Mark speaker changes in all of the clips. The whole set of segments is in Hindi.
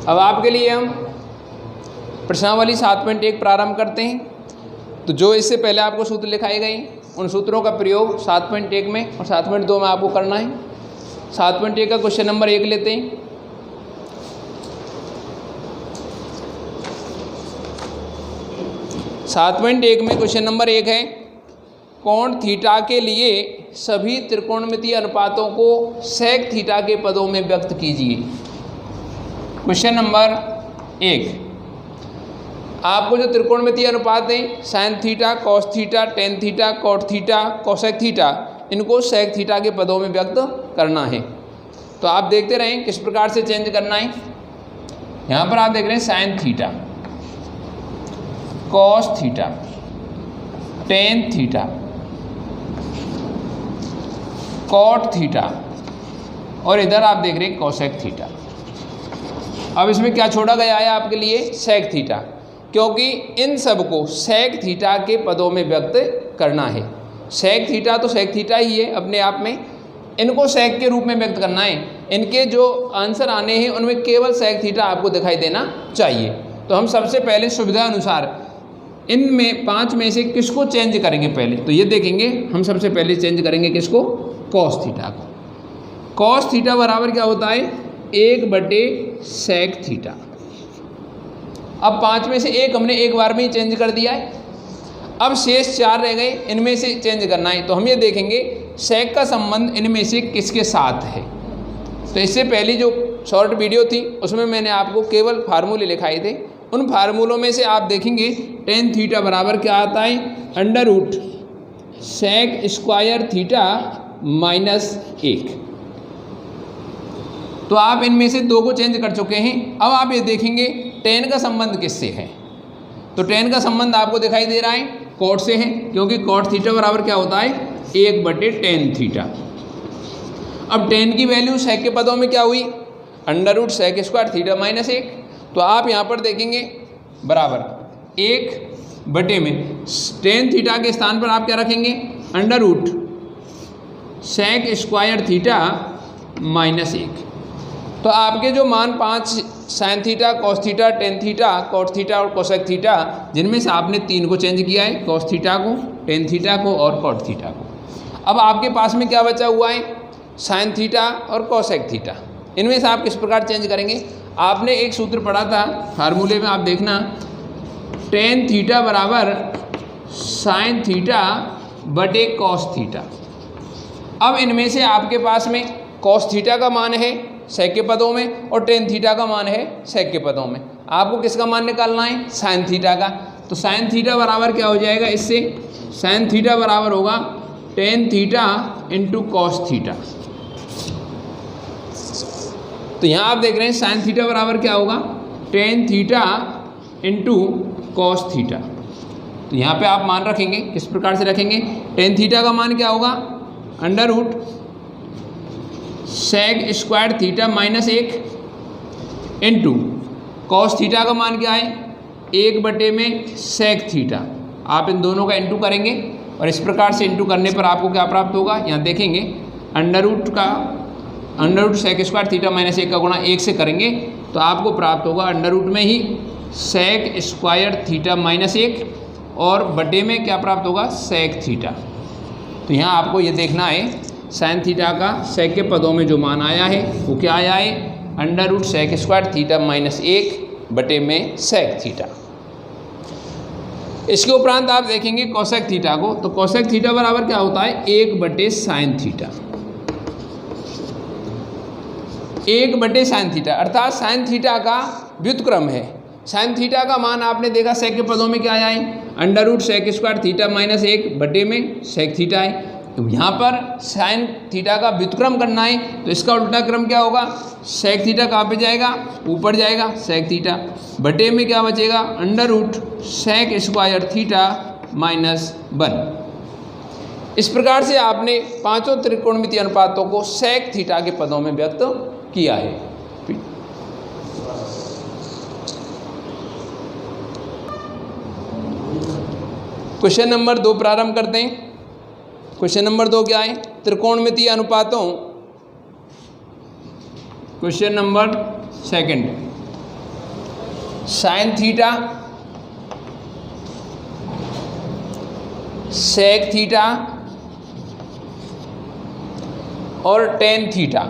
Speaker 1: अब आपके लिए हम प्रश्नावली 7.1 प्रारंभ करते हैं। तो जो इससे पहले आपको सूत्र लिखाए गए उन सूत्रों का प्रयोग 7.1 में और 7.2 में आपको करना है। 7.1 का क्वेश्चन नंबर 1 लेते हैं। सात पॉइंट एक में क्वेश्चन नंबर 1 है, कोण थीटा के लिए सभी त्रिकोणमितीय अनुपातों को सेक थीटा के पदों में व्यक्त कीजिए। क्वेश्चन नंबर 1, आपको जो त्रिकोणमितीय अनुपात हैं sine theta, cos theta, tan theta, cot theta, cosec theta, इनको सेक थीटा के पदों में व्यक्त करना है। तो आप देखते रहें किस प्रकार से चेंज करना है। यहाँ पर आप देख रहे हैं sine theta, cos theta, tan theta, cot theta और इधर आप देख रहे हैं कोसेक थीटा। अब इसमें क्या छोड़ा गया है आपके लिए? सेक थीटा, क्योंकि इन सब को सेक थीटा के पदों में व्यक्त करना है। सेक थीटा तो सेक थीटा ही है अपने आप में, इनको सेक के रूप में व्यक्त करना है। इनके जो आंसर आने हैं उनमें केवल सेक थीटा आपको दिखाई देना चाहिए। तो हम सबसे पहले सुविधा अनुसार इनमें 5 में से किसको चेंज करेंगे पहले, तो ये देखेंगे हम सबसे पहले चेंज करेंगे किसको? कॉस थीटा को। कॉस थीटा बराबर क्या होता है? 1/सेक थीटा। अब 5 में से एक हमने एक बार में ही चेंज कर दिया है, अब शेष 4 रह गए, इनमें से चेंज करना है। तो हम ये देखेंगे सेक का संबंध इनमें से किसके साथ है। तो इससे पहली जो शॉर्ट वीडियो थी उसमें मैंने आपको केवल फार्मूले लिखाए थे। उन फार्मूलों में से आप देखेंगे टेन थीटा बराबर क्या आता है? √सेक² थीटा -1। तो आप इनमें से 2 को चेंज कर चुके हैं। अब आप ये देखेंगे टेन का संबंध किससे है। तो टेन का संबंध आपको दिखाई दे रहा है कॉट से है, क्योंकि कॉट थीटा बराबर क्या होता है? 1/tan theta. अब टेन की वैल्यू सेक के पदों में क्या हुई? √सेक² थीटा -1। तो आप यहाँ पर देखेंगे बराबर 1 में टेन थीटा के स्थान पर आप क्या रखेंगे? √सेक² थीटा -1। तो आपके जो मान 5 sine theta, cos theta, tan theta, cot theta और कोसेक थीटा, जिनमें से आपने 3 को चेंज किया है, कॉस थीटा को, टेन थीटा को और कॉट थीटा को। अब आपके पास में क्या बचा हुआ है? साइन थीटा और कोसेक थीटा। इनमें से आप किस प्रकार चेंज करेंगे? आपने एक सूत्र पढ़ा था फार्मूले में, आप देखना, टेन थीटा बराबर साइन थीटा बटे कॉस थीटा। अब इनमें से आपके पास में कॉस थीटा का मान है सेक के पदों में और टेन थीटा का मान है सेक के पदों में। आपको किसका मान निकालना है? साइन थीटा का। तो साइन थीटा बराबर क्या हो जाएगा इससे? साइन थीटा बराबर होगा ten theta into cos theta. तो यहाँ आप देख रहे हैं साइन थीटा बराबर क्या होगा? Ten theta into cos theta. तो यहाँ पे आप मान रखेंगे, किस प्रकार से रखेंगे? टेन थीटा का मान क्या होगा? √सेक² थीटा -1 इंटू कॉस थीटा का मान क्या है? 1/सेक थीटा। आप इन दोनों का इंटू करेंगे और इस प्रकार से इंटू करने पर आपको क्या प्राप्त होगा? यहाँ देखेंगे √सेक² थीटा -1 का गुणा 1 से करेंगे तो आपको प्राप्त होगा √ में ही सेक² थीटा -1 और बटे में क्या प्राप्त होगा? Sec theta. तो यहाँ आपको ये देखना है साइन थीटा का सेक के पदों में जो मान आया है वो क्या आया है? √सेक² थीटा -1 बटे में सेक थीटा। इसके उपरांत आप देखेंगे कोसेक थीटा को। तो कोसेक थीटा बराबर क्या होता है? 1/साइन थीटा। 1/साइन थीटा अर्थात साइन थीटा का व्युत्क्रम है। साइन थीटा का मान आपने देखा सेक के पदों में क्या आया है? √सेक² थीटा -1 बटे में सेक थीटा है। तो यहाँ पर साइन थीटा का व्युत्क्रम करना है तो इसका उल्टा क्रम क्या होगा? सेक थीटा कहाँ पे जाएगा? ऊपर जाएगा, सेक थीटा बटे में क्या बचेगा? √सेक² थीटा -1। इस प्रकार से आपने पांचों त्रिकोणमितीय अनुपातों को सेक थीटा के पदों में व्यक्त किया है। क्वेश्चन नंबर 2 प्रारंभ करते हैं। क्वेश्चन नंबर 2 क्या है? त्रिकोणमितीय अनुपातों। Question number 2 sine theta, sec theta और टेन थीटा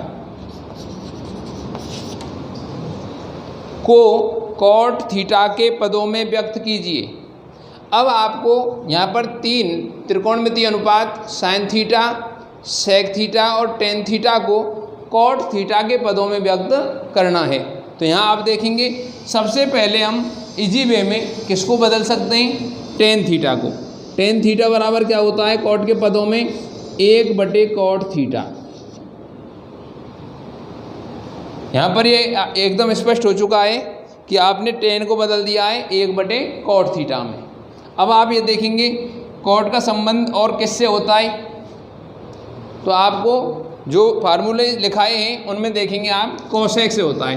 Speaker 1: को कॉट थीटा के पदों में व्यक्त कीजिए। अब आपको यहाँ पर तीन त्रिकोणमितीय अनुपात साइन थीटा, सेक थीटा और टेन थीटा को कॉट थीटा के पदों में व्यक्त करना है। तो यहाँ आप देखेंगे सबसे पहले हम इजी वे में किसको बदल सकते हैं, टेन थीटा को। टेन थीटा बराबर क्या होता है कॉट के पदों में, 1/कॉट थीटा। यहाँ पर ये एकदम स्पष्ट हो चुका है कि आपने टेन को बदल दिया है 1/कॉट थीटा में। अब आप ये देखेंगे कॉट का संबंध और किससे होता है, तो आपको जो फार्मूले लिखाए हैं उनमें देखेंगे आप कोसेक से होता है।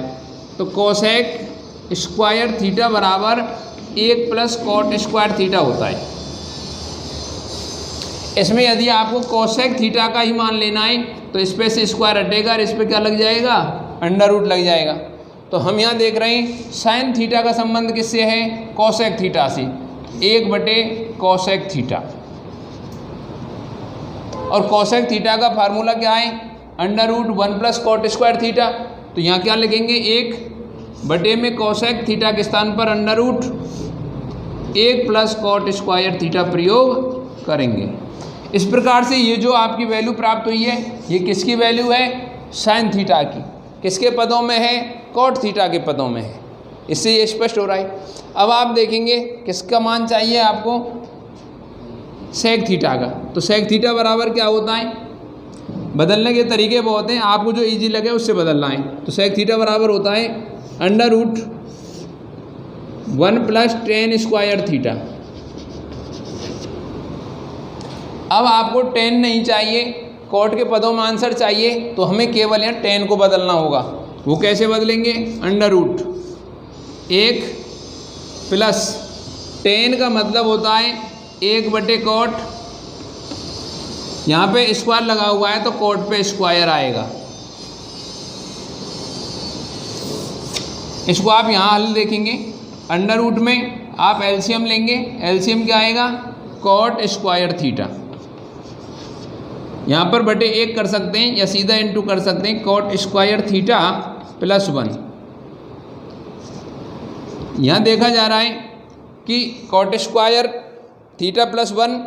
Speaker 1: तो कोसेक स्क्वायर थीटा बराबर 1 + कॉट स्क्वायर थीटा होता है। इसमें यदि आपको कोसेक थीटा का ही मान लेना है तो इस पे से स्क्वायर हटेगा और इस पे क्या लग जाएगा, √ लग जाएगा। तो हम यहाँ देख रहे हैं साइन थीटा का संबंध किससे है, कोसेक थीटा से, 1/कोसेक थीटा। और कोसेक थीटा का फार्मूला क्या है, √1 + कॉट स्क्वायर थीटा। तो यहाँ क्या लिखेंगे, 1 में कोसेक थीटा के स्थान पर √1 + कॉट स्क्वायर थीटा प्रयोग करेंगे। इस प्रकार से ये जो आपकी वैल्यू प्राप्त हुई है ये किसकी वैल्यू है, साइन थीटा की। किसके पदों में है, कॉट थीटा के पदों में है। इससे ये स्पष्ट हो रहा है। अब आप देखेंगे किसका मान चाहिए आपको, सेक थीटा का। तो सेक थीटा बराबर क्या होता है, बदलने के तरीके बहुत हैं, आपको जो इजी लगे उससे बदलना है। तो सेक थीटा बराबर होता है √1 + tan स्क्वायर थीटा। अब आपको टेन नहीं चाहिए, कॉट के पदों में आंसर चाहिए, तो हमें केवल यहाँ टेन को बदलना होगा। वो कैसे बदलेंगे, √1 + टेन का मतलब होता है 1/कॉट, यहाँ पे स्क्वायर लगा हुआ है तो कॉट पे स्क्वायर आएगा। इसको आप यहाँ हल देखेंगे, √, में आप एलसीएम लेंगे, एलसीएम क्या आएगा, कॉट स्क्वायर थीटा। यहाँ पर /1 कर सकते हैं या सीधा इंटू कर सकते हैं, कॉट स्क्वायर थीटा +1। यहाँ देखा जा रहा है कि कॉट स्क्वायर थीटा +1,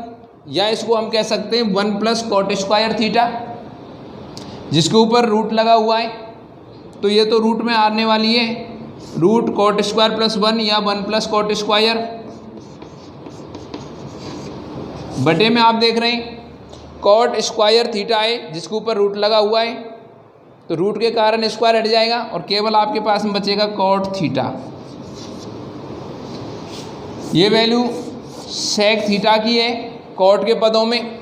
Speaker 1: या इसको हम कह सकते हैं 1 + कॉट स्क्वायर थीटा, जिसके ऊपर रूट लगा हुआ है। तो ये तो रूट में आने वाली है, रूट कॉट स्क्वायर +1 या 1 + कॉट स्क्वायर। बटे में आप देख रहे हैं कॉट स्क्वायर थीटा है जिसके ऊपर रूट लगा हुआ है, तो रूट के कारण स्क्वायर हट जाएगा और केवल आपके पास में बचेगा कॉट थीटा। ये वैल्यू सेक थीटा की है कॉट के पदों में,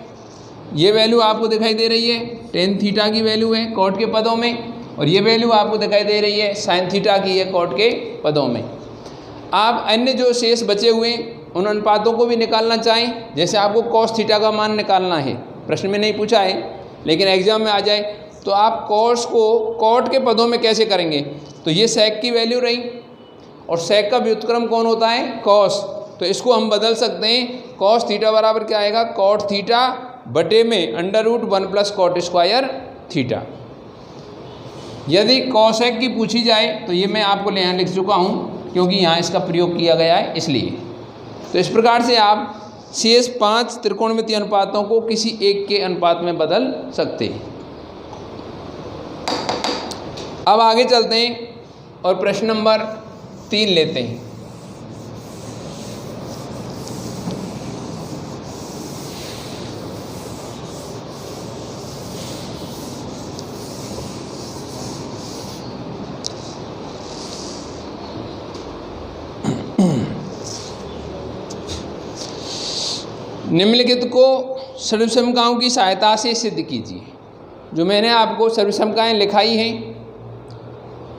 Speaker 1: ये वैल्यू आपको दिखाई दे रही है टेन थीटा की वैल्यू है कॉट के पदों में, और ये वैल्यू आपको दिखाई दे रही है साइन थीटा की है कॉट के पदों में। आप अन्य जो शेष बचे हुए उन अनुपातों को भी निकालना चाहें, जैसे आपको कॉस थीटा का मान निकालना है, प्रश्न में नहीं पूछा है लेकिन एग्जाम में आ जाए, तो आप कॉस को कॉट के पदों में कैसे करेंगे। तो ये सेक की वैल्यू रही, और सेक का व्युत्क्रम कौन होता है, कॉस। तो इसको हम बदल सकते हैं, कॉस थीटा बराबर क्या आएगा, कॉट थीटा बटे में √1 + कॉट स्क्वायर थीटा। यदि कॉसेक की पूछी जाए तो ये मैं आपको यहाँ लिख चुका हूँ क्योंकि यहाँ इसका प्रयोग किया गया है इसलिए। तो इस प्रकार से आप शेष 5 त्रिकोणमितीय अनुपातों को किसी एक के अनुपात में बदल सकते हैं। अब आगे चलते हैं और प्रश्न नंबर 3 लेते हैं। निम्नलिखित को सर्वसमकाओं की सहायता से सिद्ध कीजिए। जो मैंने आपको सर्वसमकाएँ लिखाई हैं,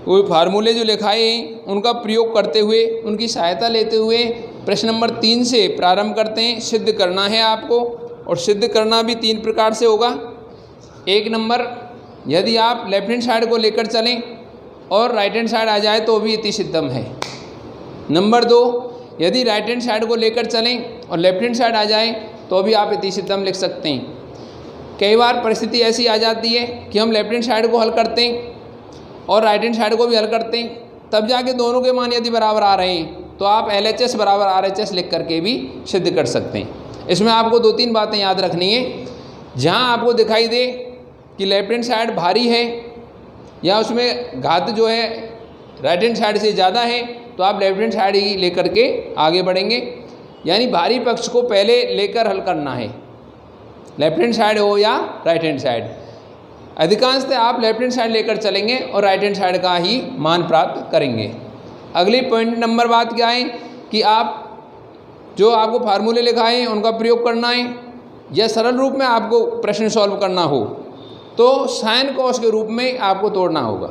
Speaker 1: वो फार्मूले जो लिखाए हैं उनका प्रयोग करते हुए, उनकी सहायता लेते हुए प्रश्न नंबर 3 से प्रारंभ करते हैं। सिद्ध करना है आपको, और सिद्ध करना भी 3 प्रकार से होगा। 1 नंबर, यदि आप लेफ्ट हैंड साइड को लेकर चलें और राइट हैंड साइड आ जाए तो भी इति सिद्धम है। नंबर 2, यदि राइट हैंड साइड को लेकर चलें और लेफ्ट हैंड साइड आ जाए तो भी आप इति सिद्धम लिख सकते हैं। कई बार परिस्थिति ऐसी आ जाती है कि हम लेफ्ट हैंड साइड को हल करते हैं और राइट हैंड साइड को भी हल करते हैं, तब जाके दोनों के मान यदि बराबर आ रहे हैं तो आप LHS बराबर RHS लिख करके भी सिद्ध कर सकते हैं। इसमें आपको 2-3 बातें याद रखनी है। जहाँ आपको दिखाई दे कि लेफ्ट हैंड साइड भारी है या उसमें घात जो है राइट हैंड साइड से ज़्यादा है तो आप लेफ्ट हैंड साइड ही लेकर के आगे बढ़ेंगे, यानी भारी पक्ष को पहले लेकर हल करना है, लेफ्ट हैंड साइड हो या राइट हैंड साइड। अधिकांशतः आप लेफ्ट हैंड साइड लेकर चलेंगे और राइट हैंड साइड का ही मान प्राप्त करेंगे। अगली पॉइंट नंबर बात क्या है कि आप जो आपको फार्मूले लिखाए हैं उनका प्रयोग करना है, या सरल रूप में आपको प्रश्न सॉल्व करना हो तो साइन कॉस के रूप में आपको तोड़ना होगा।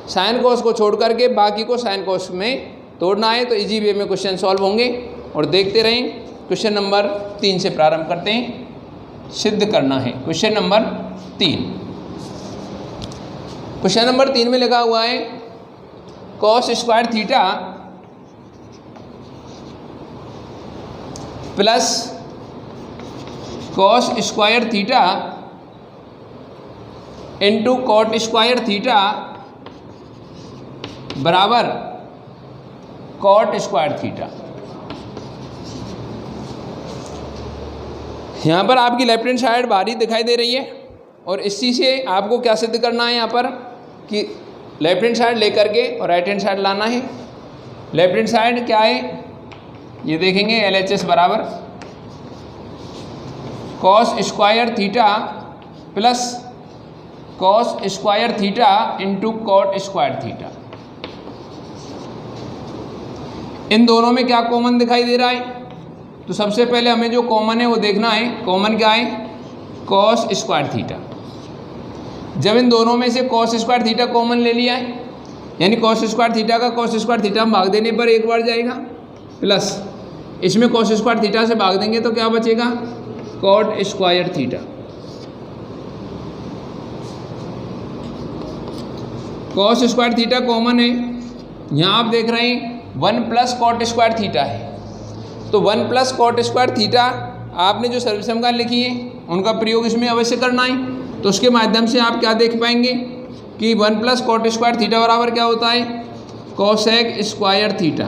Speaker 1: साइन कॉस को छोड़ करके बाकी को साइन कॉस में तोड़ना है तो इजी वे में क्वेश्चन सॉल्व होंगे। और देखते रहें। क्वेश्चन नंबर 3 से प्रारंभ करते हैं, सिद्ध करना है। क्वेश्चन नंबर 3, क्वेश्चन नंबर 3 में लिखा हुआ है cos square theta plus cos square theta into cot square theta बराबर कॉट स्क्वायर थीटा। यहाँ पर आपकी लेफ्ट हैंड साइड बाहरी दिखाई दे रही है और इसी से आपको क्या सिद्ध करना है यहाँ पर कि लेफ्ट हैंड साइड लेकर के और राइट हैंड साइड लाना है। लेफ्ट हैंड साइड क्या है ये देखेंगे, LHS बराबर cos square theta plus cos square theta into cot square theta. इन दोनों में क्या कॉमन दिखाई दे रहा है तो सबसे पहले हमें जो कॉमन है वो देखना है। कॉमन क्या है? Cos square theta. जब इन दोनों में से कॉस स्क्वायर थीटा कॉमन ले लिया है, यानी कॉस स्क्वायर थीटा का कॉस स्क्वायर थीटा भाग देने पर एक बार जाएगा, प्लस इसमें कॉस स्क्वायर थीटा से भाग देंगे तो क्या बचेगा? Cot square theta. Cos square theta common है, यहाँ आप देख रहे हैं 1 प्लस कॉट स्क्वायर थीटा है, तो 1 प्लस कॉट स्क्वायर थीटा आपने जो सर्वसमीकरण लिखी है उनका प्रयोग इसमें अवश्य करना है। तो उसके माध्यम से आप क्या देख पाएंगे कि 1 प्लस कॉट स्क्वायर थीटा बराबर क्या होता है? Cosec square theta.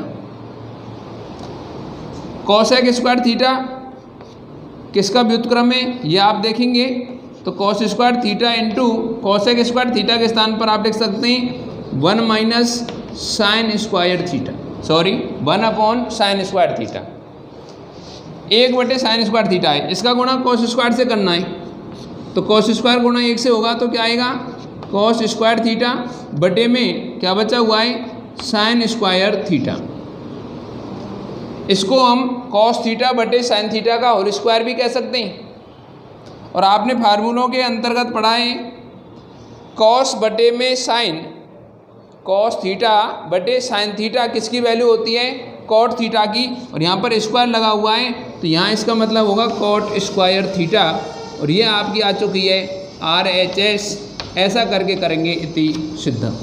Speaker 1: Cosec square theta किसका व्युत्क्रम है ये आप देखेंगे, तो cos square theta into cosec square theta के स्थान पर आप लिख सकते हैं 1 minus sine square theta, 1 upon sine square theta. 1 sign square theta है, इसका गुणा कॉस स्क्वायर से करना है, तो कॉस स्क्वायर गुणा 1 से होगा तो क्या आएगा? कॉस स्क्वायर थीटा बटे में क्या बचा हुआ है? Sine square theta. इसको हम कॉस थीटा बटे साइन थीटा का होल स्क्वायर भी कह सकते हैं। और आपने फार्मूलों के अंतर्गत पढ़ा है कॉस बटे में साइन, कॉस थीटा बटे साइन थीटा किसकी वैल्यू होती है? कॉट थीटा की। और यहाँ पर स्क्वायर लगा हुआ है तो यहाँ इसका मतलब होगा कॉट स्क्वायर थीटा, और ये आपकी आ चुकी है RHS। ऐसा करके करेंगे इति सिद्धम।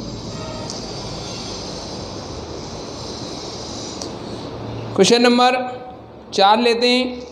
Speaker 1: क्वेश्चन नंबर 4 लेते हैं।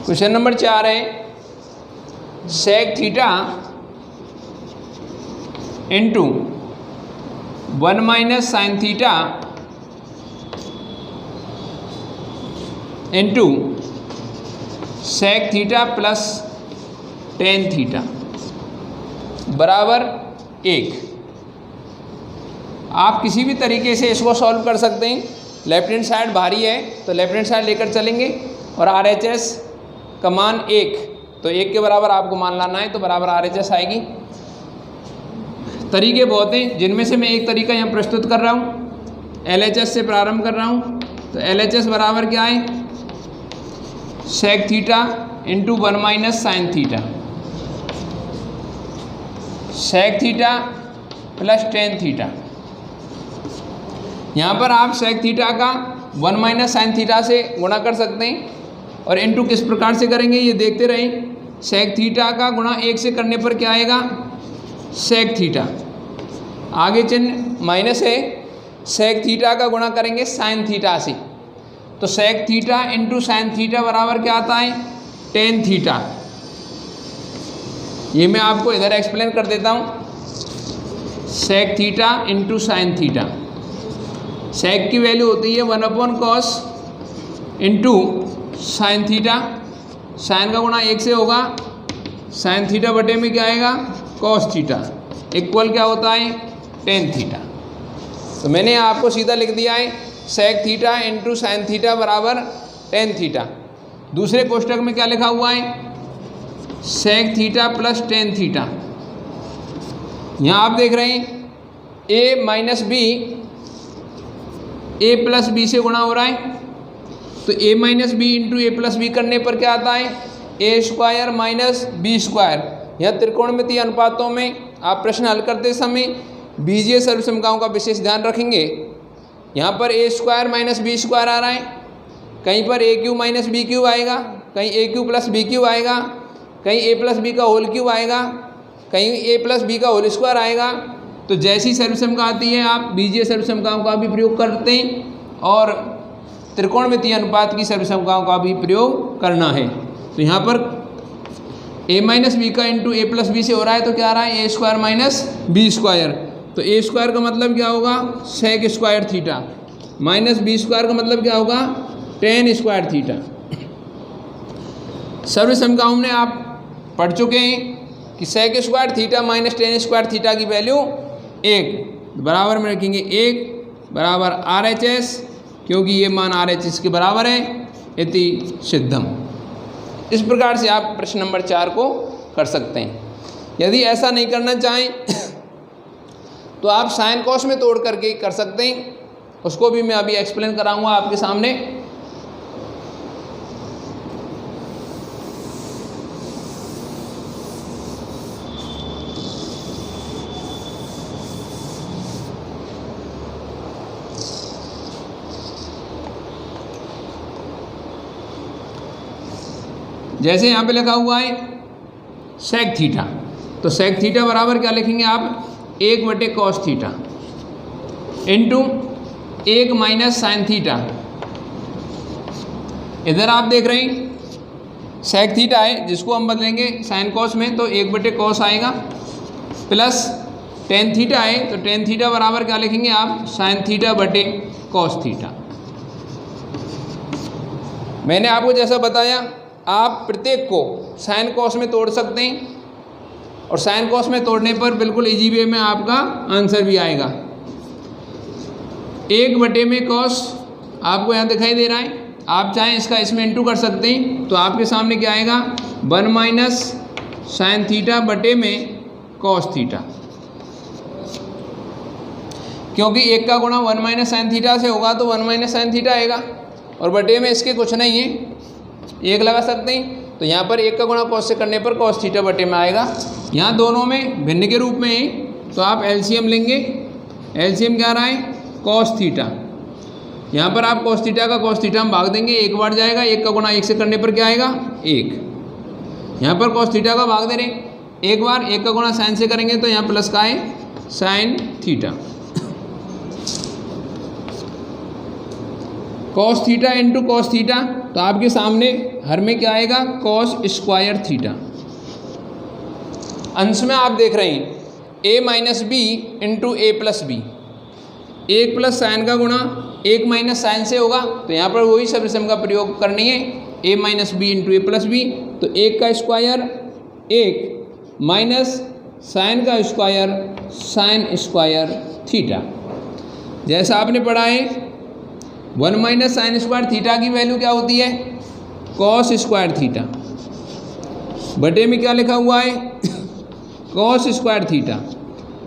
Speaker 1: क्वेश्चन नंबर 4 है sec theta into 1 minus sine theta into sec theta plus tan theta बराबर 1। आप किसी भी तरीके से इसको सॉल्व कर सकते हैं। लेफ्ट हैंड साइड भारी है तो लेफ्ट हैंड साइड लेकर चलेंगे और RHS का मान 1, तो 1 के बराबर आपको मान लाना है, तो बराबर RHS आएगी। तरीके बहुत हैं, जिनमें से मैं एक तरीका यहाँ प्रस्तुत कर रहा हूँ। LHS से प्रारंभ कर रहा हूँ, तो LHS बराबर क्या है? Sec theta into 1 minus sine theta, sec theta plus tan theta. यहाँ पर आप सेक थीटा का 1 माइनस साइन थीटा से गुणा कर सकते हैं और इंटू किस प्रकार से करेंगे ये देखते रहें। सेक थीटा का गुणा 1 से करने पर क्या आएगा, सेक थीटा, आगे चिन्ह माइनस है, सेक थीटा का गुणा करेंगे साइन थीटा से, तो sec theta into sine theta बराबर क्या आता है, टेन थीटा। ये मैं आपको इधर एक्सप्लेन कर देता हूँ। Sec theta into sine theta, sec की वैल्यू होती है 1/cos into sine theta, sign का गुणा 1 से होगा, साइन थीटा बटे में क्या आएगा, कॉस थीटा, इक्वल क्या होता है, टेन थीटा। तो मैंने आपको सीधा लिख दिया है sec theta into sine theta बराबर टेन थीटा। दूसरे कोष्टक में क्या लिखा हुआ है, sec theta plus tan theta. यहाँ आप देख रहे हैं a minus B a plus B से गुणा हो रहा है, तो a minus B into A plus B करने पर क्या आता है, A square minus B square. यह त्रिकोणमितीय अनुपातों में आप प्रश्न हल करते समय बीजीय सर्वसमताओं का विशेष ध्यान रखेंगे। यहाँ पर ए स्क्वायर माइनस बी स्क्वायर आ रहा है, कहीं पर ए क्यू माइनस बी क्यू आएगा, कहीं ए क्यू प्लस बी क्यू आएगा, कहीं ए प्लस बी का होल क्यूब आएगा, कहीं ए प्लस बी का होल स्क्वायर आएगा। तो जैसी सर्वसमता आती है आप बीजीय सर्वसमताओं का भी प्रयोग करते हैं और त्रिकोणमितीय अनुपात की सर्वसमताओं का भी प्रयोग करना है। तो यहाँ पर a माइनस बी का इंटू ए प्लस बी से हो रहा है, तो क्या आ रहा है, A square minus B square. तो ए स्क्वायर का मतलब क्या होगा, sec square theta, minus B square का मतलब क्या होगा, टेन स्क्वायर थीटा। सर्वसमताओं में आप पढ़ चुके हैं कि sec square theta minus tan square theta की वैल्यू 1 बराबर में रखेंगे 1 बराबर RHS, क्योंकि ये मान RHS के बराबर है, इति सिद्धम। इस प्रकार से आप प्रश्न नंबर 4 को कर सकते हैं। यदि ऐसा नहीं करना चाहें तो आप साइन कॉस में तोड़ करके कर सकते हैं, उसको भी मैं अभी एक्सप्लेन कराऊंगा आपके सामने। जैसे यहाँ पे लिखा हुआ है सेक थीटा, तो सेक थीटा बराबर क्या लिखेंगे आप, 1/cos theta into 1 minus sine theta. इधर आप देख रहे हैं सेक थीटा है, जिसको हम बदलेंगे साइन कॉस में, तो 1/cos आएगा, प्लस टेन थीटा है, तो टेन थीटा बराबर क्या लिखेंगे आप, साइन थीटा बटे कॉस थीटा। मैंने आपको जैसा बताया आप प्रत्येक को साइन कॉस में तोड़ सकते हैं और साइन कॉस में तोड़ने पर बिल्कुल इजी वे में आपका आंसर भी आएगा। 1/cos आपको यहाँ दिखाई दे रहा है, आप चाहें इसका इसमें इंटू कर सकते हैं, तो आपके सामने क्या आएगा, 1 माइनस साइन थीटा बटे में कॉस थीटा, क्योंकि 1 का गुणा 1 माइनस साइन थीटा से होगा तो 1 माइनस साइन थीटा आएगा, और बटे में इसके कुछ नहीं है, 1 लगा सकते हैं। तो यहाँ पर 1 का गुणा कॉस से करने पर कॉस थीटा बटे में आएगा। यहाँ दोनों में भिन्न के रूप में है, तो आप एलसीएम लेंगे, एलसीएम क्या आ रहा है, कॉस थीटा। यहाँ पर आप कॉस थीटा का कॉस थीटा में भाग देंगे, 1 बार जाएगा, 1 का गुणा 1 से करने पर क्या आएगा, 1। यहाँ पर कॉस थीटा का भाग दे रहे हैं, 1 बार, 1 का गुणा साइन से करेंगे तो यहाँ प्लस का है sign theta. Cos theta into cos theta, तो आपके सामने हर में क्या आएगा, कॉस स्क्वायर थीटा। अंश में आप देख रहे हैं a minus B into A plus B, 1 plus sine का गुणा 1 माइनस साइन से होगा, तो यहाँ पर वही सर्वसम का प्रयोग करनी है, a minus B into A plus B, तो 1 का स्क्वायर 1 माइनस साइन का स्क्वायर साइन स्क्वायर थीटा। जैसा आपने पढ़ा है 1 माइनस साइन स्क्वायर थीटा की वैल्यू क्या होती है, कॉस स्क्वायर थीटा, बटे में क्या लिखा हुआ है, cos square theta.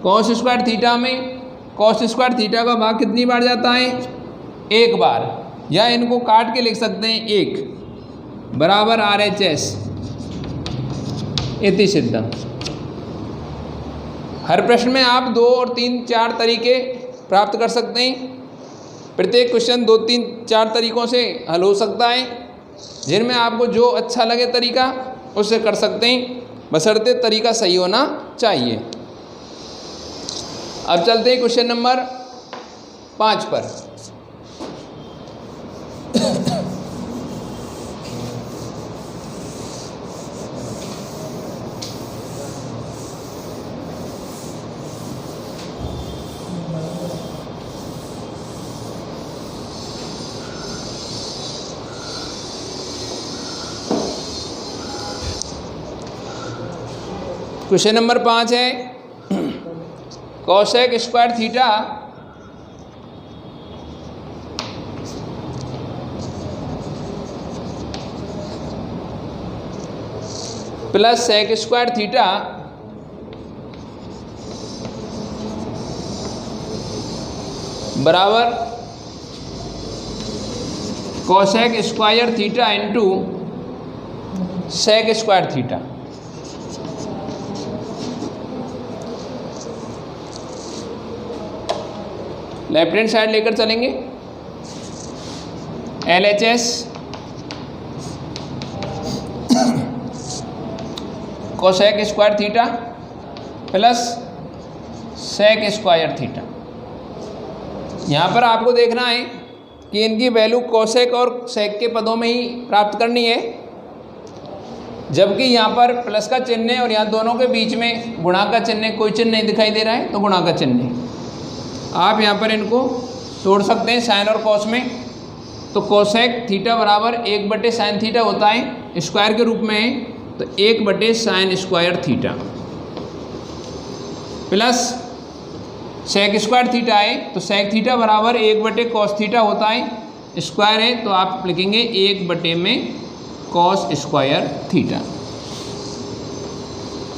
Speaker 1: Cos square theta में कॉस स्क्वायर थीटा का भाग कितनी बार जाता है, 1 बार, या इनको काट के लिख सकते हैं 1, बराबर RHS इति सिद्धम। हर प्रश्न में आप 2 और 3 4 तरीके प्राप्त कर सकते हैं। प्रत्येक क्वेश्चन 2 3 4 तरीकों से हल हो सकता है, जिनमें आपको जो अच्छा लगे तरीका उससे कर सकते हैं, बशर्ते तरीका सही होना चाहिए। अब चलते हैं क्वेश्चन नंबर 5 पर। क्वेश्चन नंबर 5 है cosec square theta plus sec square theta बराबर cosec square theta into sec square theta. Left hand side लेकर चलेंगे। LHS cosec square theta plus sec square theta. यहाँ पर आपको देखना है कि इनकी वैल्यू कोसेक और सेक के पदों में ही प्राप्त करनी है, जबकि यहाँ पर प्लस का चिन्ह है और यहाँ दोनों के बीच में गुणा का चिन्ह, कोई चिन्ह नहीं दिखाई दे रहा है तो गुणा का चिन्ह है। आप यहाँ पर इनको तोड़ सकते हैं साइन और कॉस में। तो कोसेक थीटा बराबर 1/sin थीटा होता है, स्क्वायर के रूप में है तो 1/sin square theta plus sec square theta है तो सेक थीटा बराबर 1/cos थीटा होता है, स्क्वायर है तो आप लिखेंगे 1/cos स्क्वायर थीटा।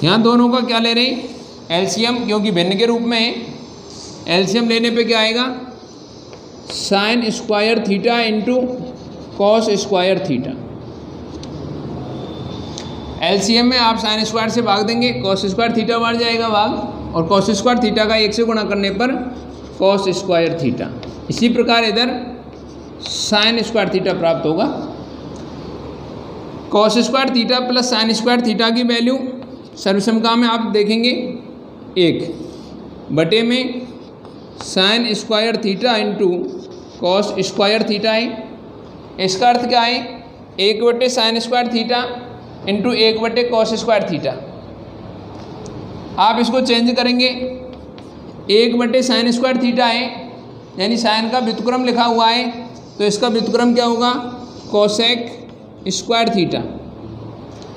Speaker 1: यहाँ दोनों का क्या ले रहे हैं? एलसीएम, क्योंकि भिन्न के रूप में है। एलसीएम लेने पे क्या आएगा? Sign square theta into cos square theta. LCM में आप साइन स्क्वायर से भाग देंगे, कॉस स्क्वायर थीटा बढ़ जाएगा भाग, और कॉस स्क्वायर थीटा का 1 से गुणा करने पर कॉस स्क्वायर थीटा। इसी प्रकार इधर साइन स्क्वायर थीटा प्राप्त होगा। Cos square theta plus sine square theta की वैल्यू सर्वसमता में आप देखेंगे 1 में sine square theta into cos square theta है। इसका अर्थ क्या है? 1/साइन स्क्वायर थीटा इंटू 1/कॉस स्क्वायर थीटा। आप इसको चेंज करेंगे, 1/साइन स्क्वायर थीटा है यानी साइन का व्युत्क्रम लिखा हुआ है तो इसका व्युत्क्रम क्या होगा? Cosec square theta.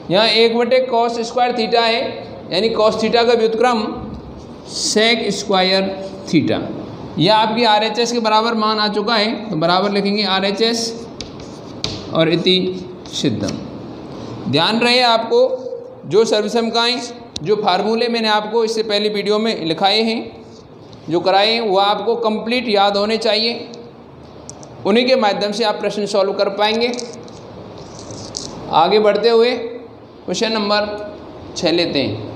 Speaker 1: यहाँ 1/कॉस स्क्वायर थीटा है यानी कॉस थीटा का व्युत्क्रम सेक स्क्वायर थीटा। यह आपकी RHS के बराबर मान आ चुका है तो बराबर लिखेंगे RHS और इति सिद्धम। ध्यान रहे आपको जो सर्वसमताएं, जो फार्मूले मैंने आपको इससे पहले वीडियो में लिखाए हैं, जो कराए हैं, वो आपको कंप्लीट याद होने चाहिए। उन्हीं के माध्यम से आप प्रश्न सॉल्व कर पाएंगे। आगे बढ़ते हुए क्वेश्चन नंबर 6 लेते हैं।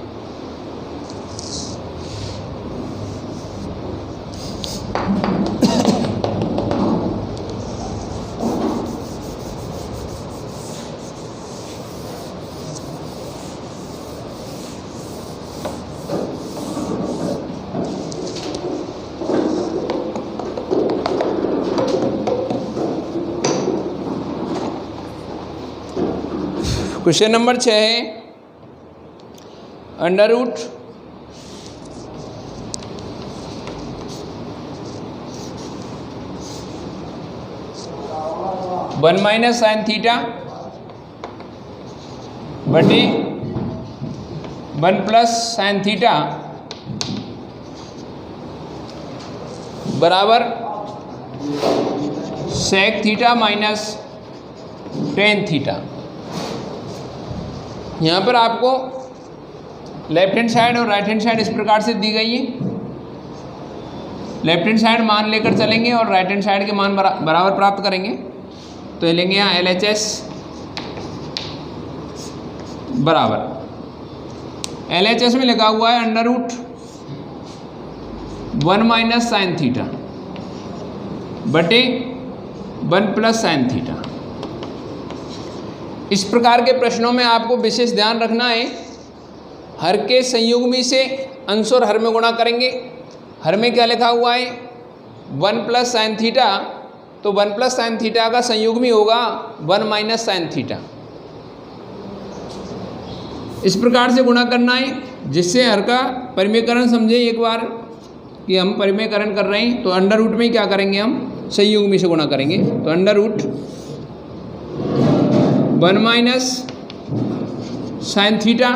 Speaker 1: क्वेश्चन नंबर 6 है under root one minus sine theta बटे 1 प्लस साइन थीटा बराबर sec theta minus tan theta. यहाँ पर आपको लेफ्ट हैंड साइड और राइट हैंड साइड इस प्रकार से दी गई है। लेफ्ट हैंड साइड मान लेकर चलेंगे और राइट हैंड साइड के मान बराबर प्राप्त करेंगे। तो लेंगे यहाँ LHS बराबर LHS में लिखा हुआ है under root 1 minus sine theta बटे 1 प्लस साइन थीटा। इस प्रकार के प्रश्नों में आपको विशेष ध्यान रखना है, हर के संयुग्मी से अंश और हर में गुणा करेंगे। हर में क्या लिखा हुआ है 1 प्लस साइन थीटा, तो 1 प्लस साइन थीटा का संयुग्मी होगा 1 माइनस साइन थीटा। इस प्रकार से गुणा करना है जिससे हर का परिमेयकरण समझे एक बार कि हम परिमेयकरण कर रहे हैं। तो अंडर रूट में क्या करेंगे, हम संयुग्मी से गुणा करेंगे। तो under root 1 minus sine theta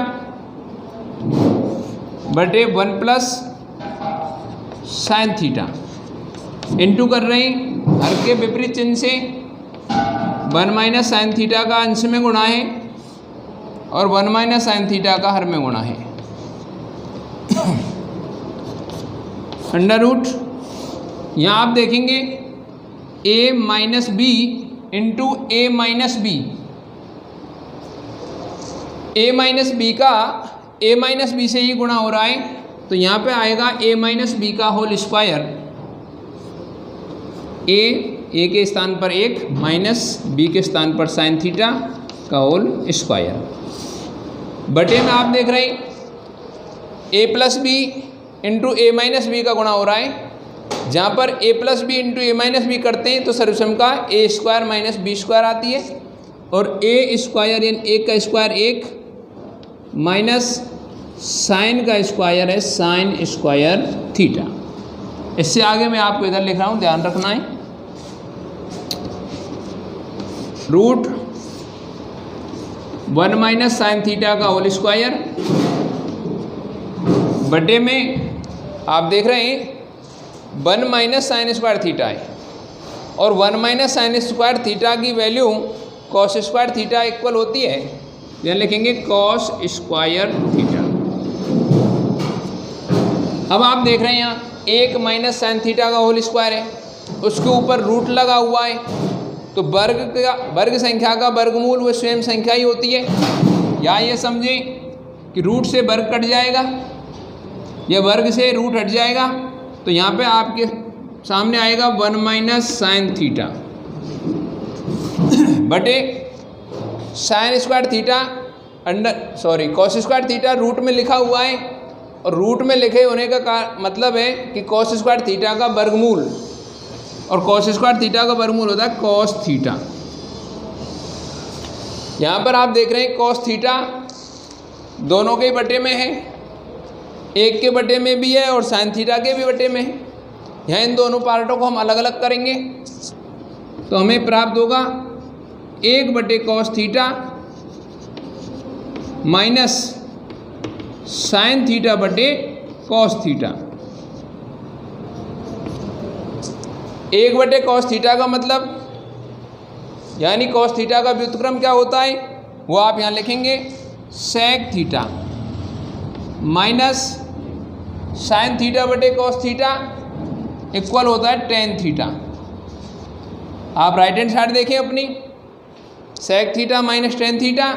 Speaker 1: बटे 1 प्लस साइन थीटा इंटू कर रहे हैं हर के विपरीत चिन्ह से 1 माइनस साइन थीटा का अंश में गुणा है और 1 माइनस साइन थीटा का हर में गुणा है। अंडर रूट यहाँ आप देखेंगे a minus B into A minus B. a minus B का a माइनस बी से ही गुणा हो रहा है, तो यहाँ पे आएगा a माइनस बी का होल स्क्वायर। a के स्थान पर 1 माइनस b के स्थान पर साइन थीटा का होल स्क्वायर बटे में आप देख रहे हैं a plus B into A minus B का गुणा हो रहा है। जहाँ पर a plus B into A minus B करते हैं तो सर्वसम्मिका a square minus B square आती है, और a स्क्वायर यानी 1 का स्क्वायर 1 माइनस साइन का स्क्वायर है साइन स्क्वायर थीटा। इससे आगे मैं आपको इधर लिख रहा हूँ, ध्यान रखना है। रूट 1 माइनस साइन थीटा का होल स्क्वायर बटे में आप देख रहे हैं 1 माइनस साइन स्क्वायर थीटा है, और 1 माइनस साइन स्क्वायर थीटा की value cos square theta equal होती है। यहाँ लिखेंगे कॉस स्क्वायर थीटा। अब आप देख रहे हैं यहाँ 1 माइनस साइन थीटा का होल स्क्वायर है, उसके ऊपर रूट लगा हुआ है, तो वर्ग संख्या का वर्गमूल वो स्वयं संख्या ही होती है। या ये समझें कि रूट से वर्ग कट जाएगा या वर्ग से रूट हट जाएगा, तो यहाँ पे आपके सामने आएगा 1 माइनस साइन थीटा बटे sine square theta cos square theta root में लिखा हुआ है, और रूट में लिखे होने का मतलब है कि कॉस स्क्वायर थीटा का वर्गमूल, और कॉस स्क्वायर थीटा का वर्गमूल होता है कॉस थीटा। यहाँ पर आप देख रहे हैं कॉस थीटा दोनों के बटे में है, एक के बटे में भी है और साइन थीटा के भी बटे में है। यहाँ इन दोनों पार्टों को हम अलग अलग करेंगे तो हमें प्राप्त होगा 1 बटे cos theta minus sine theta बटे कॉस थीटा। 1 बटे कॉस थीटा का मतलब यानी कॉस थीटा का व्युत्क्रम क्या होता है वो आप यहाँ लिखेंगे sec theta minus sine theta बटे कॉस थीटा इक्वल होता है टेन थीटा। आप राइट हैंड साइड देखें अपनी, sec theta minus tan theta,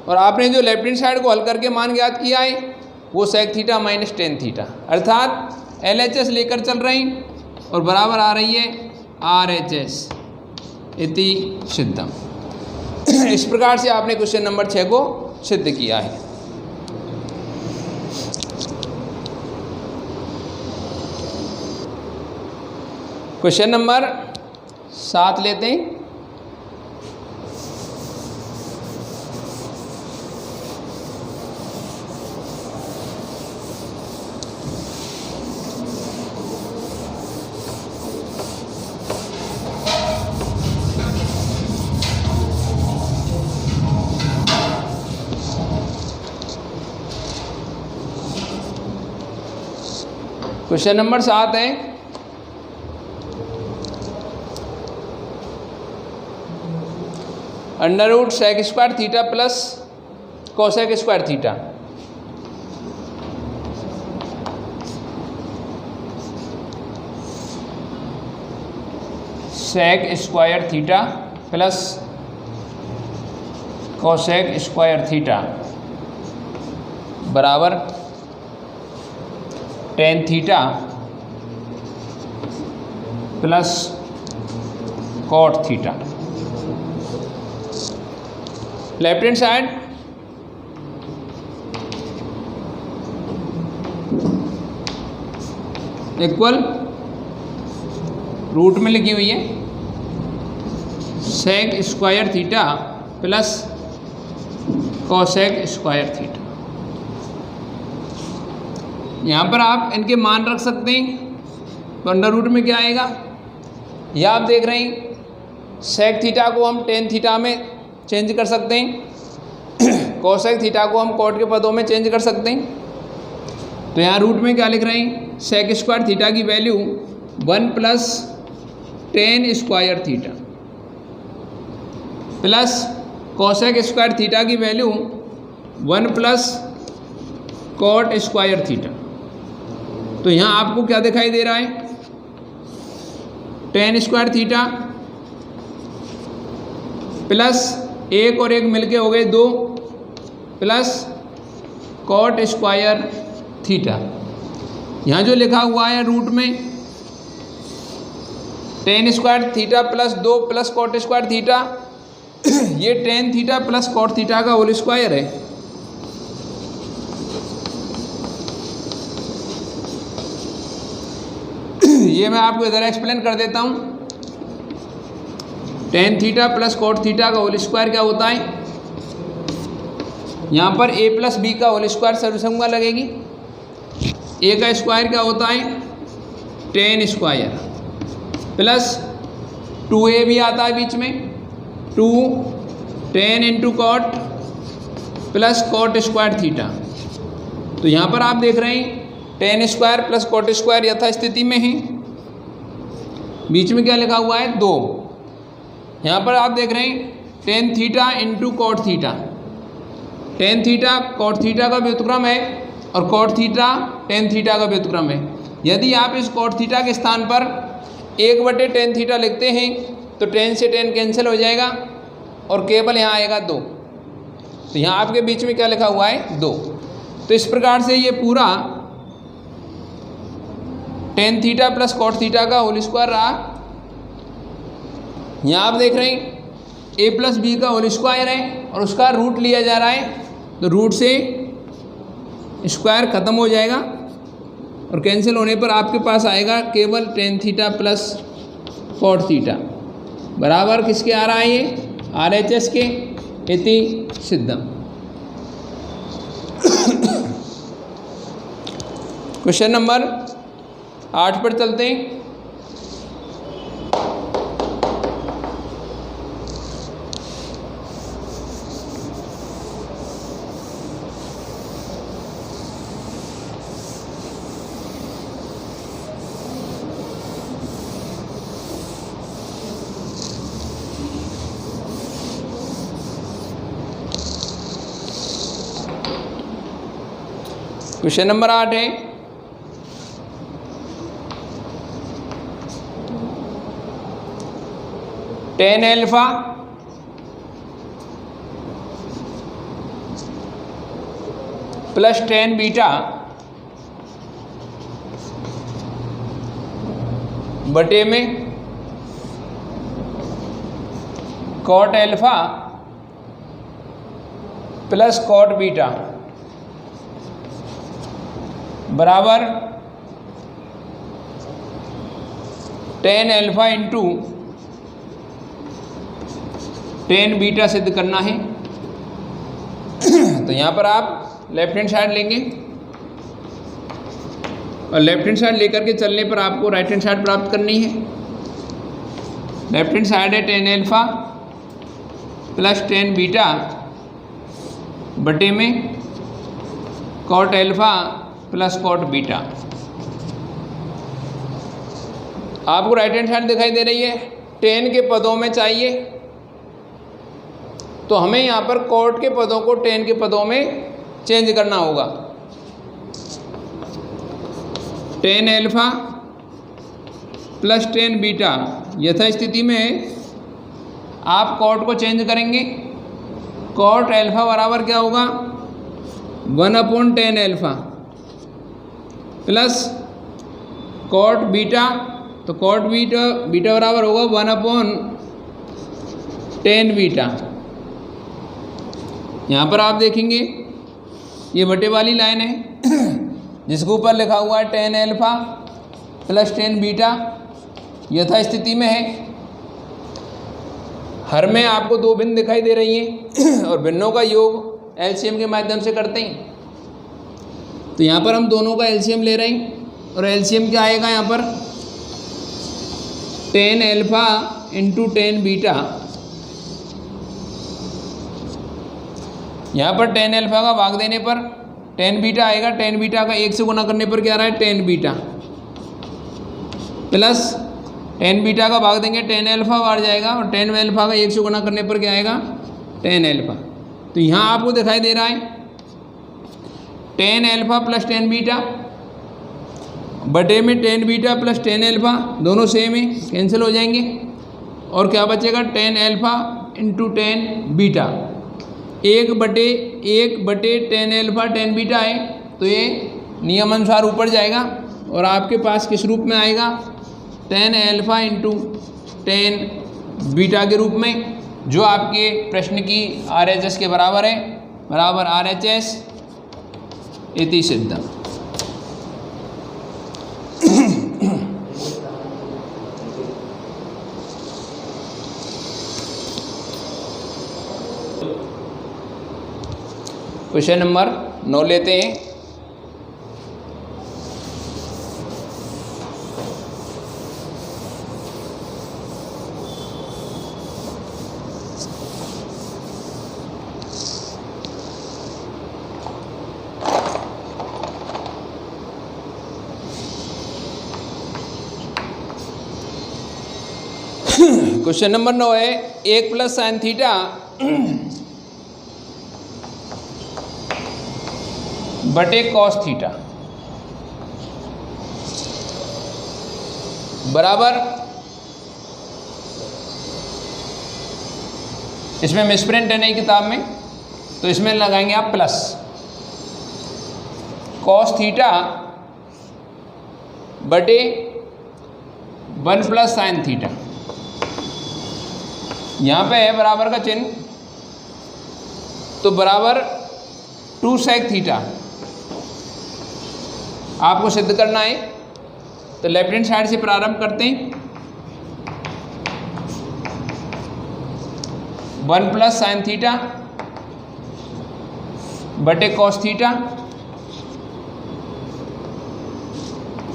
Speaker 1: और आपने जो लेफ्ट हैंड साइड को हल करके मान ज्ञात किया है वो sec theta minus tan theta, अर्थात LHS लेकर चल रही और बराबर आ रही है RHS इति सिद्धम। इस प्रकार से आपने क्वेश्चन नंबर 6 को सिद्ध किया है। क्वेश्चन नंबर 7 लेते हैं। क्वेश्चन नंबर 7 है under root sec square theta plus cosec square theta. Sec square theta plus cosec square theta बराबर tan theta plus cot theta. Left hand side equal root में लिखी हुई है sec square theta plus cosec square theta. यहाँ पर आप इनके मान रख सकते हैं, तो अंडर रूट में क्या आएगा, यह आप देख रहे हैं सेक थीटा को हम टेन थीटा में चेंज कर सकते हैं, कोसेक थीटा को हम कॉट के पदों में चेंज कर सकते हैं। तो यहाँ रूट में क्या लिख रहे हैं, सेक स्क्वायर थीटा की value 1 plus tan square theta plus cosec square theta की value 1 plus cot square theta. तो यहाँ आपको क्या दिखाई दे रहा है, टेन स्क्वायर थीटा प्लस एक और एक मिलके हो गए 2 प्लस कॉट स्क्वायर थीटा। यहाँ जो लिखा हुआ है रूट में tan square theta plus 2 plus cot square theta, ये tan theta plus cot theta का होल स्क्वायर है। ये मैं आपको इधर एक्सप्लेन कर देता हूँ। Tan theta plus cot theta का होल स्क्वायर क्या होता है, यहाँ पर a प्लस बी का होल स्क्वायर सर्वसंज्ञा लगेगी। a का स्क्वायर क्या होता है, टेन स्क्वायर प्लस 2a भी आता है बीच में, 2 tan into cot plus cot square theta. तो यहाँ पर आप देख रहे हैं tan square plus cot square यथास्थिति में है, बीच में क्या लिखा हुआ है 2। यहाँ पर आप देख रहे हैं tan theta into cot theta, tan theta cot theta का व्युत्क्रम है और कॉट थीटा टेन थीटा का व्युत्क्रम है। यदि आप इस कॉट थीटा के स्थान पर 1/टेन थीटा लिखते हैं तो टेन से टेन कैंसिल हो जाएगा और केवल यहाँ आएगा 2। तो यहाँ आपके बीच में क्या लिखा हुआ है 2। तो इस प्रकार से ये पूरा tan theta plus cot theta का होल स्क्वायर रहा। यहाँ आप देख रहे हैं a प्लस बी का होल स्क्वायर है और उसका रूट लिया जा रहा है, तो रूट से स्क्वायर खत्म हो जाएगा और कैंसिल होने पर आपके पास आएगा केवल tan theta plus cot theta बराबर किसके आ रहा है, ये RHS के इति सिद्धम। क्वेश्चन नंबर 8 पर चलते हैं। क्वेश्चन नंबर 8 है tan alpha plus tan beta बटे में cot alpha plus cot beta बराबर tan alpha into tan beta सिद्ध करना है। तो यहाँ पर आप लेफ्ट हैंड साइड लेंगे और लेफ्ट हैंड साइड लेकर के चलने पर आपको राइट हैंड साइड प्राप्त करनी है। लेफ्ट हैंड साइड है tan alpha plus tan beta बटे में cot alpha plus cot beta. आपको राइट हैंड साइड दिखाई दे रही है, टेन के पदों में चाहिए तो हमें यहाँ पर कॉट के पदों को टेन के पदों में चेंज करना होगा। Ten alpha plus tan beta यथास्थिति में आप कॉट को चेंज करेंगे। कॉट एल्फा बराबर क्या होगा, 1/10 प्लस कॉट बीटा, तो कॉट बीटा बराबर होगा 1/10 बीटा। यहाँ पर आप देखेंगे ये बटे वाली लाइन है जिसके ऊपर लिखा हुआ है 10α प्लस 10 बीटा, यथा स्थिति में है। हर में आपको दो भिन्न दिखाई दे रही हैं और भिन्नों का योग एलसीएम के माध्यम से करते हैं। तो यहाँ पर हम दोनों का एलसीएम ले रहे हैं और एलसीएम क्या आएगा यहाँ पर 10α इंटू 10 बीटा। यहाँ पर 10α का भाग देने पर 10 बीटा आएगा, 10 बीटा का 1 से गुना करने पर क्या आ रहा है 10 बीटा, प्लस 10 बीटा का भाग देंगे 10α बढ़ जाएगा और 10α का 1 से गुना करने पर क्या आएगा 10α। तो यहाँ आपको दिखाई दे रहा है 10α प्लस 10 बीटा बटे में 10 बीटा प्लस 10α, दोनों सेम है, कैंसिल हो जाएंगे और क्या बचेगा 10α इंटू 10 बीटा। 1/10α 10 बीटा है, तो ये नियमानुसार ऊपर जाएगा और आपके पास किस रूप में आएगा 10α इंटू 10 बीटा के रूप में, जो आपके प्रश्न की RHS के बराबर है, बराबर RHS इति सिद्धम। क्वेश्चन नंबर 9 लेते हैं। क्वेश्चन नंबर 9 है 1 प्लस साइन थीटा बटे कॉस थीटा बराबर, इसमें मिसप्रिंट है नई किताब में, तो इसमें लगाएंगे आप प्लस कॉस थीटा बटे 1 प्लस साइन थीटा। यहाँ पे है बराबर का चिन्ह, तो बराबर 2 सेक थीटा आपको सिद्ध करना है। तो लेफ्ट हैंड साइड से प्रारंभ करते हैं। 1 प्लस साइन थीटा बटे cos theta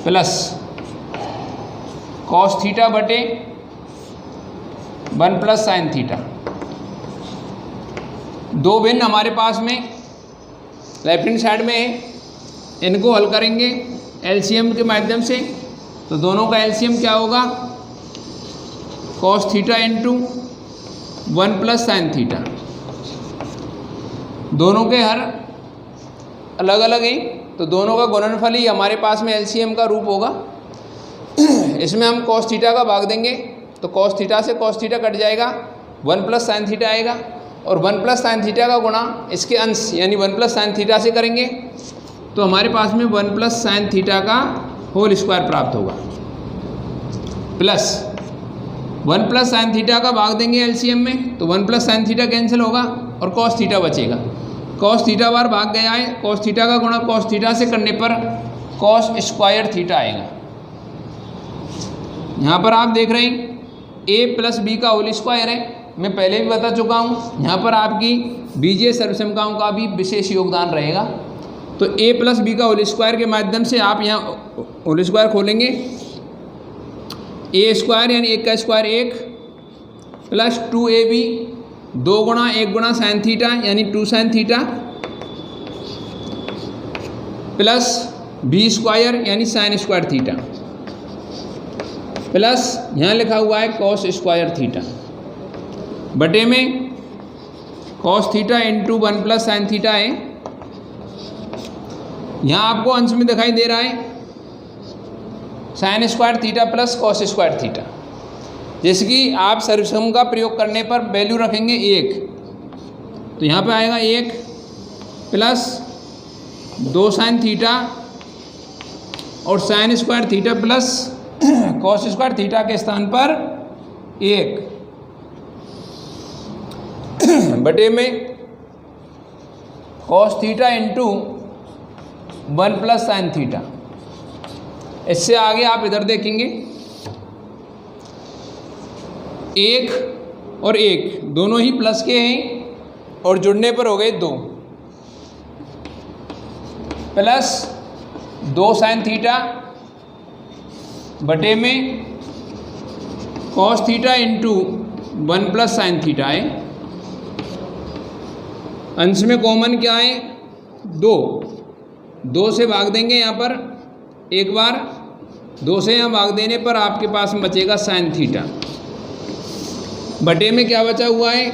Speaker 1: plus cos theta बटे 1 प्लस साइन थीटा। दो भिन्न हमारे पास में लेफ्ट हैंड साइड में है, इनको हल करेंगे एलसीएम के माध्यम से। तो दोनों का एलसीएम क्या होगा cos theta into 1 plus sine theta. दोनों के हर अलग अलग हैं, तो दोनों का गुणनफल ही हमारे पास में एलसीएम का रूप होगा। इसमें हम कॉस थीटा का भाग देंगे तो कॉस थीटा से कॉस थीटा कट जाएगा, 1 प्लस साइन थीटा आएगा और 1 प्लस साइन थीटा का गुणा इसके अंश यानी 1 प्लस साइन थीटा से करेंगे तो हमारे पास में 1 प्लस साइन थीटा का होल स्क्वायर प्राप्त होगा, प्लस 1 प्लस साइन थीटा का भाग देंगे एलसीएम में तो 1 प्लस साइन थीटा कैंसिल होगा और कॉस थीटा बचेगा। कॉस थीटा बार भाग गया है, कॉस थीटा का गुणा कॉस थीटा से करने पर कॉस स्क्वायर थीटा आएगा। यहाँ पर आप देख रहे हैं a प्लस बी का होल स्क्वायर है, मैं पहले भी बता चुका हूँ। यहाँ पर आपकी बीजीय सर्वसमताओं का भी विशेष योगदान रहेगा। तो a प्लस बी का होल स्क्वायर के माध्यम से आप यहाँ होल स्क्वायर खोलेंगे, a स्क्वायर यानी 1 का स्क्वायर 1 प्लस 2ab 2 गुणा 1 गुणा साइन थीटा यानी 2 sine theta plus b square यानी साइन स्क्वायर थीटा प्लस यहाँ लिखा हुआ है कॉस स्क्वायर थीटा बटे में cos theta into 1 plus sine theta है। यहाँ आपको अंश में दिखाई दे रहा है sine square theta plus cos square theta, जिसकी आप सर्वसम का प्रयोग करने पर वैल्यू रखेंगे 1, तो यहाँ पे आएगा 1 प्लस 2 साइन थीटा और sine square theta plus cos square theta के स्थान पर 1 बटे में cos theta into 1 plus sine theta. इससे आगे आप इधर देखेंगे 1 और 1 दोनों ही प्लस के हैं और जुड़ने पर हो गए 2 प्लस 2 साइन थीटा बटे में cos theta into 1 plus sine theta है। अंश में कॉमन क्या है 2 से भाग देंगे यहाँ पर एक बार, 2 से यहाँ भाग देने पर आपके पास बचेगा साइन थीटा बटे में क्या बचा हुआ है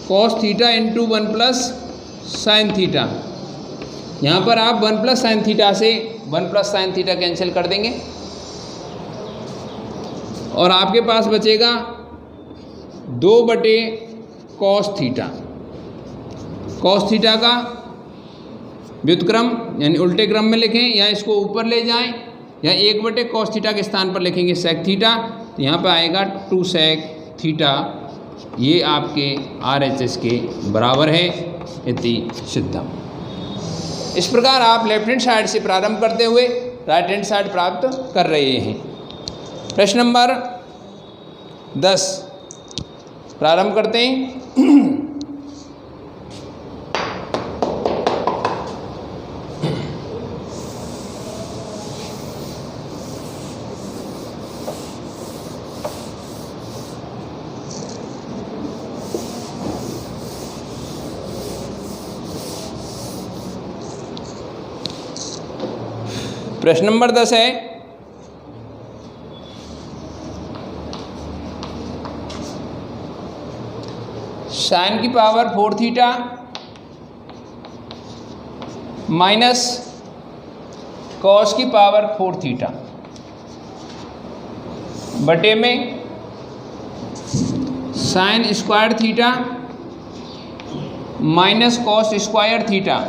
Speaker 1: cos theta into 1 plus sine theta. यहाँ पर आप 1 प्लस साइन थीटा से 1 प्लस साइन थीटा कैंसिल कर देंगे और आपके पास बचेगा 2 बटे कॉस थीटा। कॉस थीटा का व्युत्क्रम यानी उल्टे क्रम में लिखें या इसको ऊपर ले जाएं या 1 बटे कॉस थीटा के स्थान पर लिखेंगे सेक थीटा, तो यहाँ पर आएगा 2 सेक थीटा। ये आपके RHS के बराबर है इति सिद्धम। इस प्रकार आप लेफ्ट हैंड साइड से प्रारंभ करते हुए राइट हैंड साइड प्राप्त कर रहे हैं। प्रश्न नंबर 10 प्रारंभ करते हैं। प्रश्न नंबर 10 है साइन की पावर 4 थीटा माइनस कॉस की पावर 4 थीटा बटे में sine square theta minus cos square theta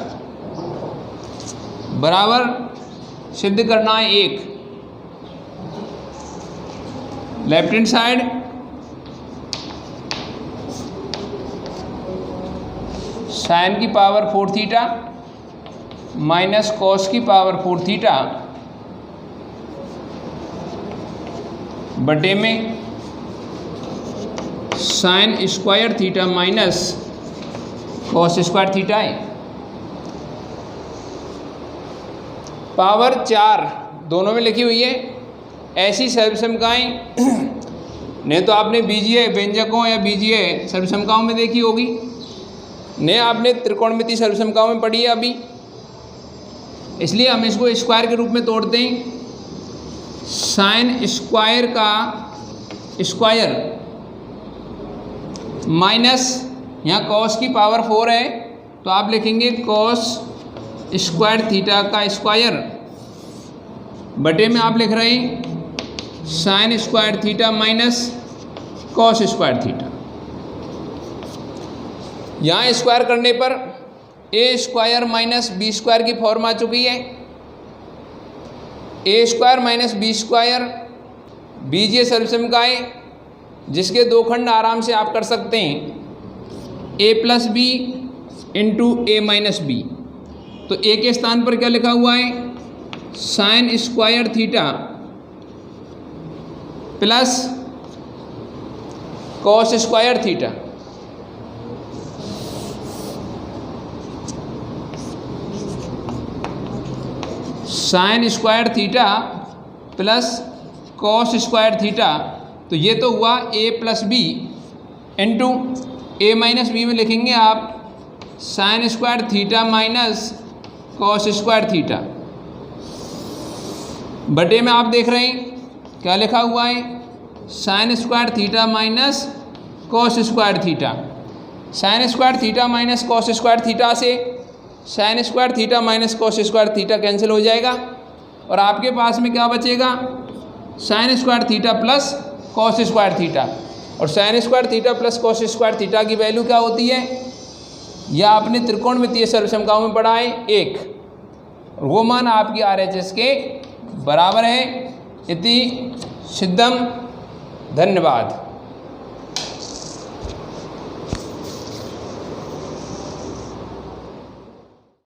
Speaker 1: बराबर सिद्ध करना है 1। लेफ्ट हैंड साइड साइन की पावर 4 थीटा माइनस कॉस की पावर 4 थीटा बटे में sine square theta minus cos square theta है। पावर 4 दोनों में लिखी हुई है। ऐसी सर्वसमकाएं नहीं तो आपने बीजीय व्यंजकों या बीजीय सर्वसमकाओं में देखी होगी, ने आपने त्रिकोणमितीय सर्वसमकाओं में पढ़ी है अभी, इसलिए हम इसको स्क्वायर के रूप में तोड़ते हैं। साइन स्क्वायर का स्क्वायर माइनस यहाँ कॉस की पावर 4 है तो आप लिखेंगे कॉस स्क्वायर थीटा का स्क्वायर बटे में आप लिख रहे हैं sign square theta minus cos square theta. यहाँ स्क्वायर करने पर ए स्क्वायर माइनस बी स्क्वायर की फॉर्म आ चुकी है। A square minus B square बीजीय सर्वसमकाएं जिसके 2 खंड आराम से आप कर सकते हैं ए plus B into A minus B. तो ए के स्थान पर क्या लिखा हुआ है sine square theta plus cos square theta sine square theta plus cos square theta. तो ये तो हुआ ए plus B into A minus B में लिखेंगे आप sign square theta minus cos square theta बटे में आप देख रहे हैं क्या लिखा हुआ है sine square theta minus cos square theta. Sine square theta minus cos square theta से sine square theta minus cos square theta cancel हो जाएगा और आपके पास में क्या बचेगा sine square theta plus cos square theta. और sine square theta plus cos square theta की वैल्यू क्या होती है, यह आपने त्रिकोणमितीय सर्वसमकाओं में पढ़ा है 1। और वो मान आपकी RHS के बराबर है। इति सिद्धम। धन्यवाद।